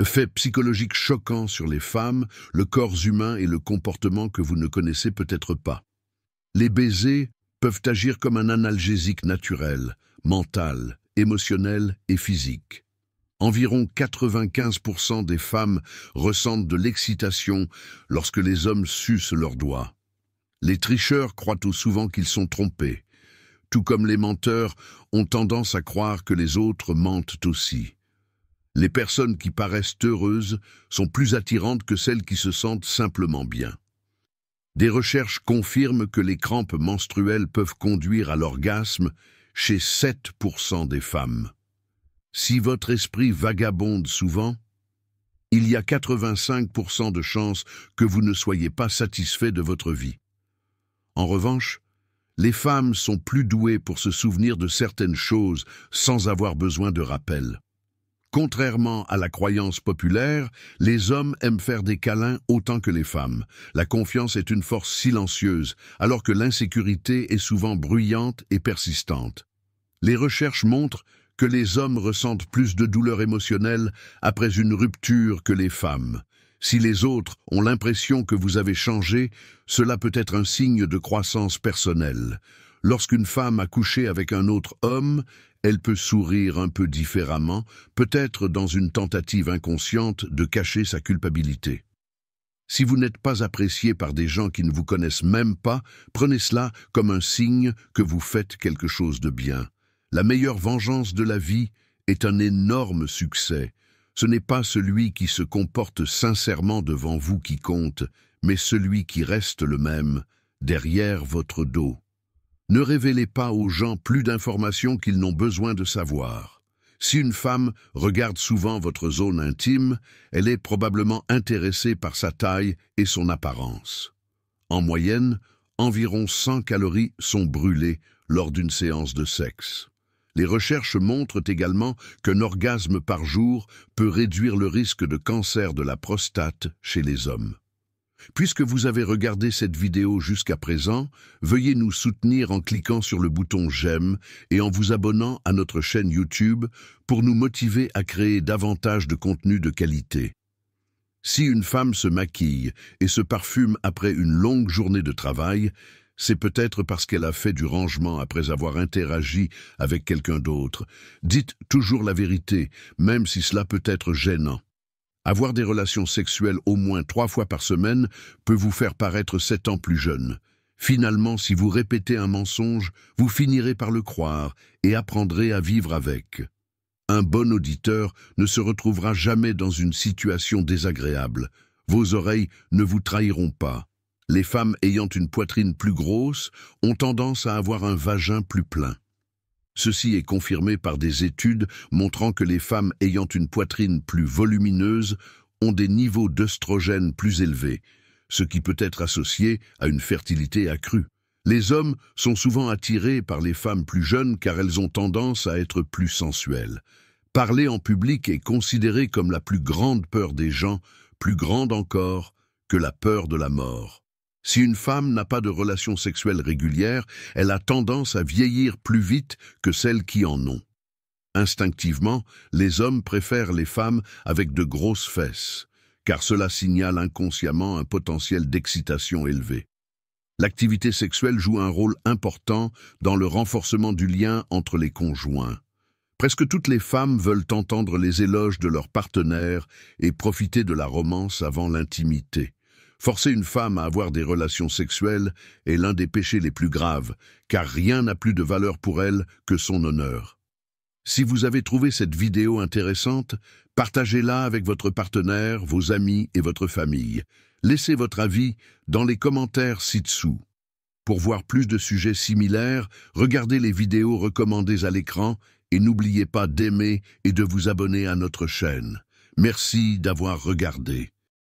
Fait psychologique choquant sur les femmes, le corps humain et le comportement que vous ne connaissez peut-être pas. Les baisers peuvent agir comme un analgésique naturel, mental, émotionnel et physique. Environ 95% des femmes ressentent de l'excitation lorsque les hommes sucent leurs doigts. Les tricheurs croient tout souvent qu'ils sont trompés, tout comme les menteurs ont tendance à croire que les autres mentent aussi. Les personnes qui paraissent heureuses sont plus attirantes que celles qui se sentent simplement bien. Des recherches confirment que les crampes menstruelles peuvent conduire à l'orgasme chez 7% des femmes. Si votre esprit vagabonde souvent, il y a 85% de chances que vous ne soyez pas satisfait de votre vie. En revanche, les femmes sont plus douées pour se souvenir de certaines choses sans avoir besoin de rappel. Contrairement à la croyance populaire, les hommes aiment faire des câlins autant que les femmes. La confiance est une force silencieuse, alors que l'insécurité est souvent bruyante et persistante. Les recherches montrent que les hommes ressentent plus de douleur émotionnelle après une rupture que les femmes. Si les autres ont l'impression que vous avez changé, cela peut être un signe de croissance personnelle. Lorsqu'une femme a couché avec un autre homme, elle peut sourire un peu différemment, peut-être dans une tentative inconsciente de cacher sa culpabilité. Si vous n'êtes pas apprécié par des gens qui ne vous connaissent même pas, prenez cela comme un signe que vous faites quelque chose de bien. La meilleure vengeance de la vie est un énorme succès. Ce n'est pas celui qui se comporte sincèrement devant vous qui compte, mais celui qui reste le même, derrière votre dos. Ne révélez pas aux gens plus d'informations qu'ils n'ont besoin de savoir. Si une femme regarde souvent votre zone intime, elle est probablement intéressée par sa taille et son apparence. En moyenne, environ 100 calories sont brûlées lors d'une séance de sexe. Les recherches montrent également qu'un orgasme par jour peut réduire le risque de cancer de la prostate chez les hommes. Puisque vous avez regardé cette vidéo jusqu'à présent, veuillez nous soutenir en cliquant sur le bouton j'aime et en vous abonnant à notre chaîne YouTube pour nous motiver à créer davantage de contenu de qualité. Si une femme se maquille et se parfume après une longue journée de travail, c'est peut-être parce qu'elle a fait du rangement après avoir interagi avec quelqu'un d'autre. Dites toujours la vérité, même si cela peut être gênant. Avoir des relations sexuelles au moins 3 fois par semaine peut vous faire paraître 7 ans plus jeune. Finalement, si vous répétez un mensonge, vous finirez par le croire et apprendrez à vivre avec. Un bon auditeur ne se retrouvera jamais dans une situation désagréable. Vos oreilles ne vous trahiront pas. Les femmes ayant une poitrine plus grosse ont tendance à avoir un vagin plus plein. Ceci est confirmé par des études montrant que les femmes ayant une poitrine plus volumineuse ont des niveaux d'œstrogène plus élevés, ce qui peut être associé à une fertilité accrue. Les hommes sont souvent attirés par les femmes plus jeunes car elles ont tendance à être plus sensuelles. Parler en public est considéré comme la plus grande peur des gens, plus grande encore que la peur de la mort. Si une femme n'a pas de relations sexuelles régulières, elle a tendance à vieillir plus vite que celles qui en ont. Instinctivement, les hommes préfèrent les femmes avec de grosses fesses, car cela signale inconsciemment un potentiel d'excitation élevé. L'activité sexuelle joue un rôle important dans le renforcement du lien entre les conjoints. Presque toutes les femmes veulent entendre les éloges de leur partenaire et profiter de la romance avant l'intimité. Forcer une femme à avoir des relations sexuelles est l'un des péchés les plus graves, car rien n'a plus de valeur pour elle que son honneur. Si vous avez trouvé cette vidéo intéressante, partagez-la avec votre partenaire, vos amis et votre famille. Laissez votre avis dans les commentaires ci-dessous. Pour voir plus de sujets similaires, regardez les vidéos recommandées à l'écran et n'oubliez pas d'aimer et de vous abonner à notre chaîne. Merci d'avoir regardé.